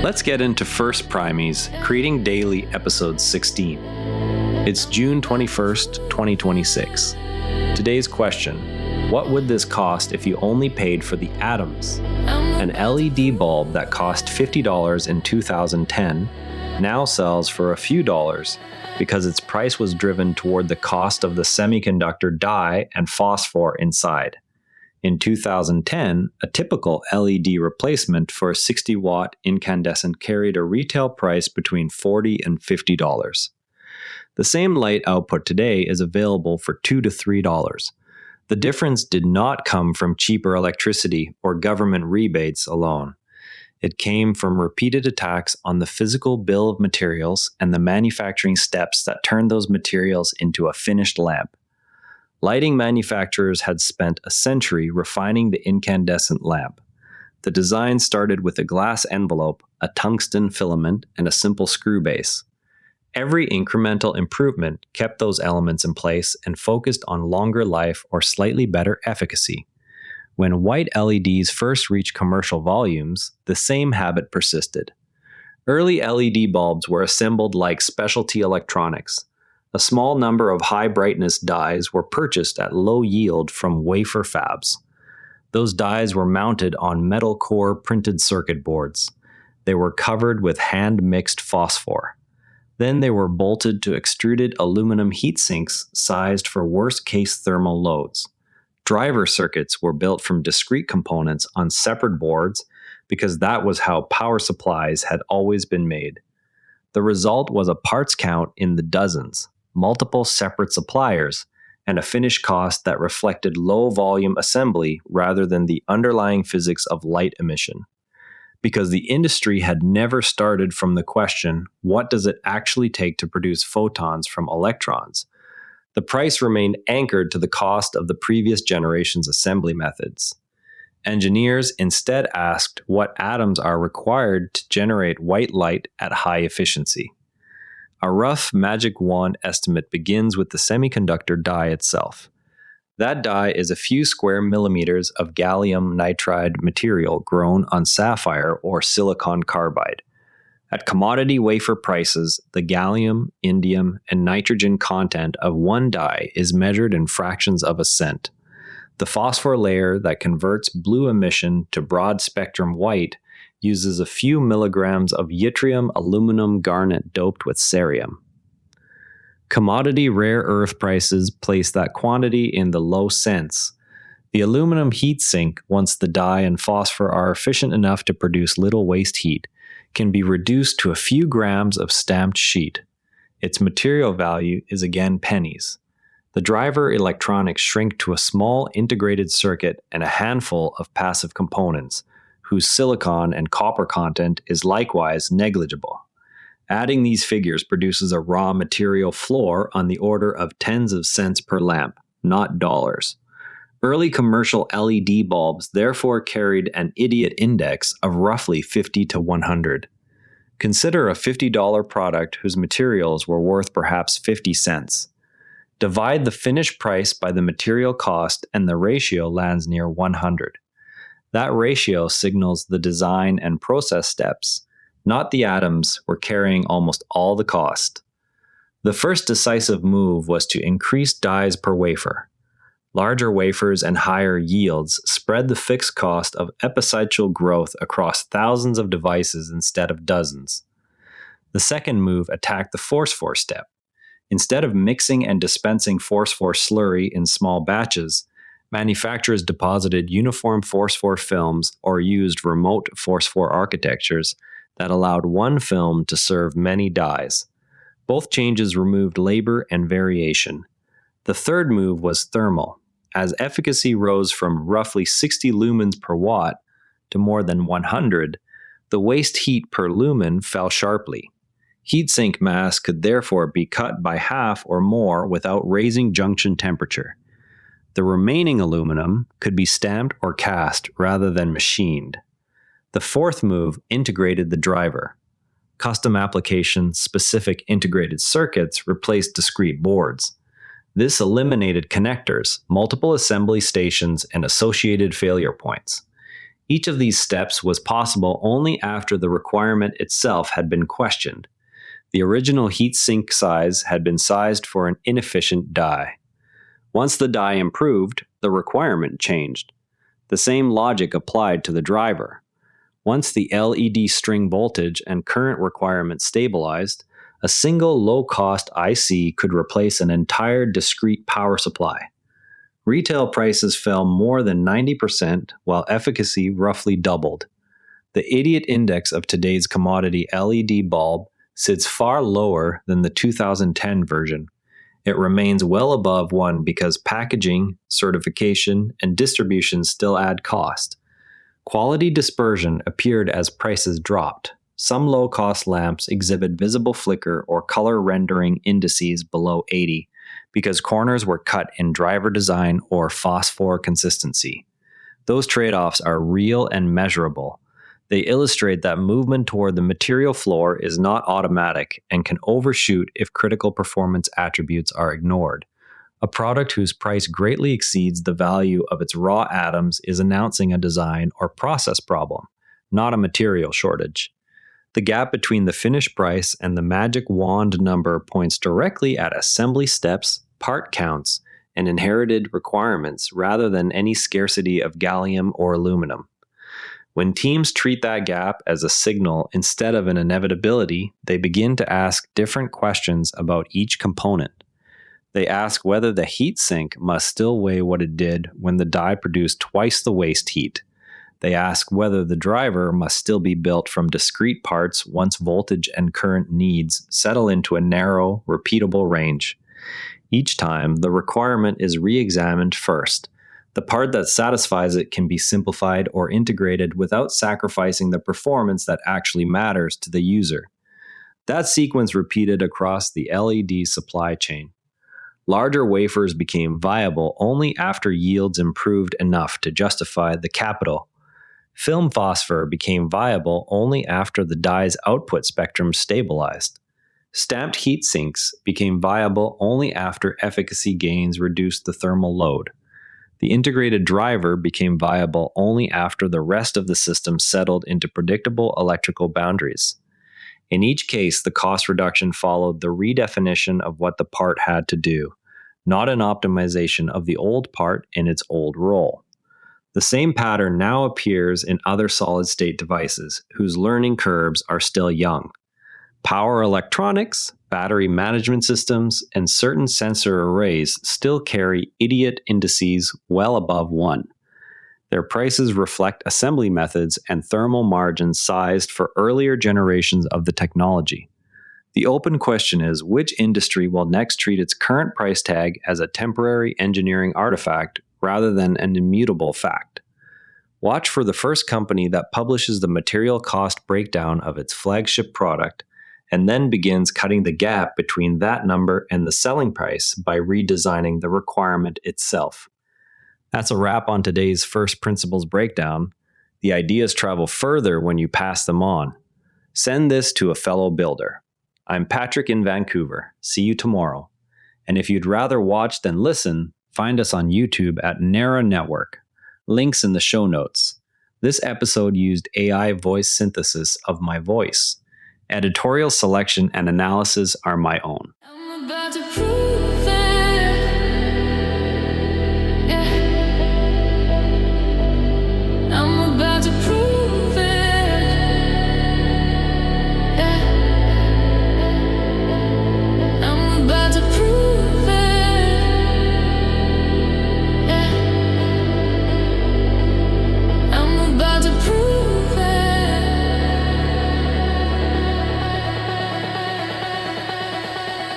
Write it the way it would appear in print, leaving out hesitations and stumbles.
Let's get into First Primies, Creating Daily, Episode 16. It's June 21st, 2026. Today's question: what would this cost if you only paid for the atoms? An LED bulb that cost $50 in 2010 now sells for a few dollars because its price was driven toward the cost of the semiconductor die and phosphor inside. In 2010, a typical LED replacement for a 60-watt incandescent carried a retail price between $40 and $50. The same light output today is available for $2 to $3. The difference did not come from cheaper electricity or government rebates alone. It came from repeated attacks on the physical bill of materials and the manufacturing steps that turned those materials into a finished lamp. Lighting manufacturers had spent a century refining the incandescent lamp. The design started with a glass envelope, a tungsten filament, and a simple screw base. Every incremental improvement kept those elements in place and focused on longer life or slightly better efficacy. When white LEDs first reached commercial volumes, the same habit persisted. Early LED bulbs were assembled like specialty electronics. A small number of high-brightness dyes were purchased at low yield from wafer fabs. Those dyes were mounted on metal core printed circuit boards. They were covered with hand-mixed phosphor. Then they were bolted to extruded aluminum heat sinks sized for worst-case thermal loads. Driver circuits were built from discrete components on separate boards because that was how power supplies had always been made. The result was a parts count in the dozens, multiple separate suppliers, and a finished cost that reflected low-volume assembly rather than the underlying physics of light emission. Because the industry had never started from the question, what does it actually take to produce photons from electrons? The price remained anchored to the cost of the previous generation's assembly methods. Engineers instead asked what atoms are required to generate white light at high efficiency. A rough magic wand estimate begins with the semiconductor die itself. That die is a few square millimeters of gallium nitride material grown on sapphire or silicon carbide. At commodity wafer prices, the gallium, indium, and nitrogen content of one die is measured in fractions of a cent. The phosphor layer that converts blue emission to broad-spectrum white uses a few milligrams of yttrium aluminum garnet doped with cerium. Commodity rare earth prices place that quantity in the low cents. The aluminum heat sink, once the dye and phosphor are efficient enough to produce little waste heat, can be reduced to a few grams of stamped sheet. Its material value is again pennies. The driver electronics shrink to a small integrated circuit and a handful of passive components, whose silicon and copper content is likewise negligible. Adding these figures produces a raw material floor on the order of tens of cents per lamp, not dollars. Early commercial LED bulbs therefore carried an idiot index of roughly 50 to 100. Consider a $50 product whose materials were worth perhaps 50 cents. Divide the finished price by the material cost and the ratio lands near 100. That ratio signals the design and process steps, not the atoms, were carrying almost all the cost. The first decisive move was to increase dies per wafer. Larger wafers and higher yields spread the fixed cost of epicyclical growth across thousands of devices instead of dozens. The second move attacked the phosphor step. Instead of mixing and dispensing phosphor slurry in small batches, manufacturers deposited uniform phosphor films or used remote phosphor architectures that allowed one film to serve many dyes. Both changes removed labor and variation. The third move was thermal. As efficacy rose from roughly 60 lumens per watt to more than 100, the waste heat per lumen fell sharply. Heatsink mass could therefore be cut by half or more without raising junction temperature. The remaining aluminum could be stamped or cast rather than machined. The fourth move integrated the driver. Custom application-specific integrated circuits replaced discrete boards. This eliminated connectors, multiple assembly stations, and associated failure points. Each of these steps was possible only after the requirement itself had been questioned. The original heat sink size had been sized for an inefficient die. Once the die improved, the requirement changed. The same logic applied to the driver. Once the LED string voltage and current requirements stabilized, a single low-cost IC could replace an entire discrete power supply. Retail prices fell more than 90%, while efficacy roughly doubled. The idiot index of today's commodity LED bulb sits far lower than the 2010 version. It remains well above 1 because packaging, certification, and distribution still add cost. Quality dispersion appeared as prices dropped. Some low-cost lamps exhibit visible flicker or color rendering indices below 80 because corners were cut in driver design or phosphor consistency. Those trade-offs are real and measurable. They illustrate that movement toward the material floor is not automatic and can overshoot if critical performance attributes are ignored. A product whose price greatly exceeds the value of its raw atoms is announcing a design or process problem, not a material shortage. The gap between the finished price and the magic wand number points directly at assembly steps, part counts, and inherited requirements rather than any scarcity of gallium or aluminum. When teams treat that gap as a signal instead of an inevitability, they begin to ask different questions about each component. They ask whether the heat sink must still weigh what it did when the die produced twice the waste heat. They ask whether the driver must still be built from discrete parts once voltage and current needs settle into a narrow, repeatable range. Each time, the requirement is re-examined first. The part that satisfies it can be simplified or integrated without sacrificing the performance that actually matters to the user. That sequence repeated across the LED supply chain. Larger wafers became viable only after yields improved enough to justify the capital. Film phosphor became viable only after the die's output spectrum stabilized. Stamped heat sinks became viable only after efficacy gains reduced the thermal load. The integrated driver became viable only after the rest of the system settled into predictable electrical boundaries. In each case, the cost reduction followed the redefinition of what the part had to do, not an optimization of the old part in its old role. The same pattern now appears in other solid-state devices, whose learning curves are still young. Power electronics, battery management systems, and certain sensor arrays still carry idiot indices well above 1. Their prices reflect assembly methods and thermal margins sized for earlier generations of the technology. The open question is which industry will next treat its current price tag as a temporary engineering artifact rather than an immutable fact. Watch for the first company that publishes the material cost breakdown of its flagship product and then begins cutting the gap between that number and the selling price by redesigning the requirement itself. That's a wrap on today's first principles breakdown. The ideas travel further when you pass them on. Send this to a fellow builder. I'm Patrick in Vancouver. See you tomorrow. And if you'd rather watch than listen, find us on YouTube at Nerra Network. Links in the show notes. This episode used AI voice synthesis of my voice. Editorial selection and analysis are my own. I'm about to prove